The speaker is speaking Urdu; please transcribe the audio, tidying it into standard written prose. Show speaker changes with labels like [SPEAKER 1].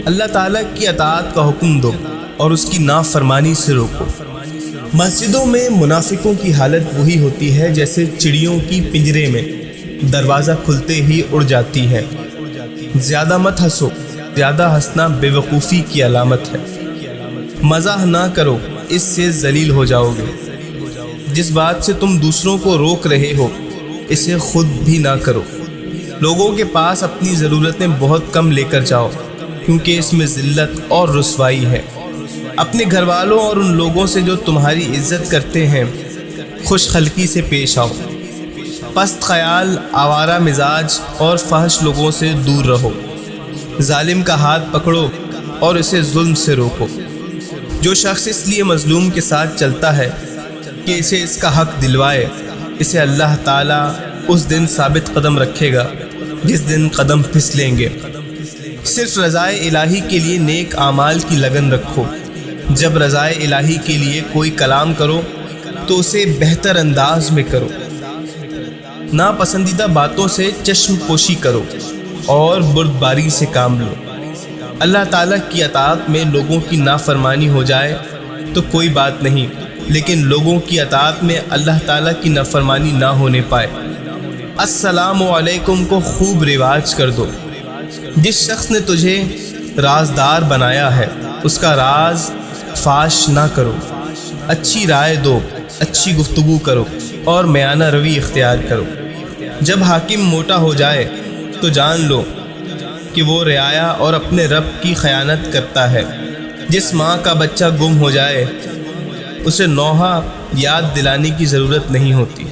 [SPEAKER 1] اللہ تعالیٰ کی اطاعت کا حکم دو اور اس کی نافرمانی سے روکو۔ مسجدوں میں منافقوں کی حالت وہی ہوتی ہے جیسے چڑیوں کی پنجرے میں دروازہ کھلتے ہی اڑ جاتی ہے۔ زیادہ مت ہنسو، زیادہ ہنسنا بے وقوفی کی علامت ہے۔ مزاح نہ کرو، اس سے ذلیل ہو جاؤ گے۔ جس بات سے تم دوسروں کو روک رہے ہو اسے خود بھی نہ کرو۔ لوگوں کے پاس اپنی ضرورتیں بہت کم لے کر جاؤ کیونکہ اس میں ذلت اور رسوائی ہے۔ اپنے گھر والوں اور ان لوگوں سے جو تمہاری عزت کرتے ہیں خوش خلقی سے پیش آؤ۔ پست خیال، آوارہ مزاج اور فحش لوگوں سے دور رہو۔ ظالم کا ہاتھ پکڑو اور اسے ظلم سے روکو۔ جو شخص اس لیے مظلوم کے ساتھ چلتا ہے کہ اسے اس کا حق دلوائے، اسے اللہ تعالیٰ اس دن ثابت قدم رکھے گا جس دن قدم پھسلیں گے۔ صرف رضائے الہی کے لیے نیک اعمال کی لگن رکھو۔ جب رضائے الہی کے لیے کوئی کلام کرو تو اسے بہتر انداز میں کرو۔ ناپسندیدہ باتوں سے چشم پوشی کرو اور بردباری سے کام لو۔ اللہ تعالیٰ کی اطاعت میں لوگوں کی نافرمانی ہو جائے تو کوئی بات نہیں، لیکن لوگوں کی اطاعت میں اللہ تعالیٰ کی نافرمانی نہ ہونے پائے۔ السلام علیکم کو خوب رواج کر دو۔ جس شخص نے تجھے رازدار بنایا ہے اس کا راز فاش نہ کرو۔ اچھی رائے دو، اچھی گفتگو کرو اور میانہ روی اختیار کرو۔ جب حاکم موٹا ہو جائے تو جان لو کہ وہ رعایا اور اپنے رب کی خیانت کرتا ہے۔ جس ماں کا بچہ گم ہو جائے اسے نوحہ یاد دلانے کی ضرورت نہیں ہوتی۔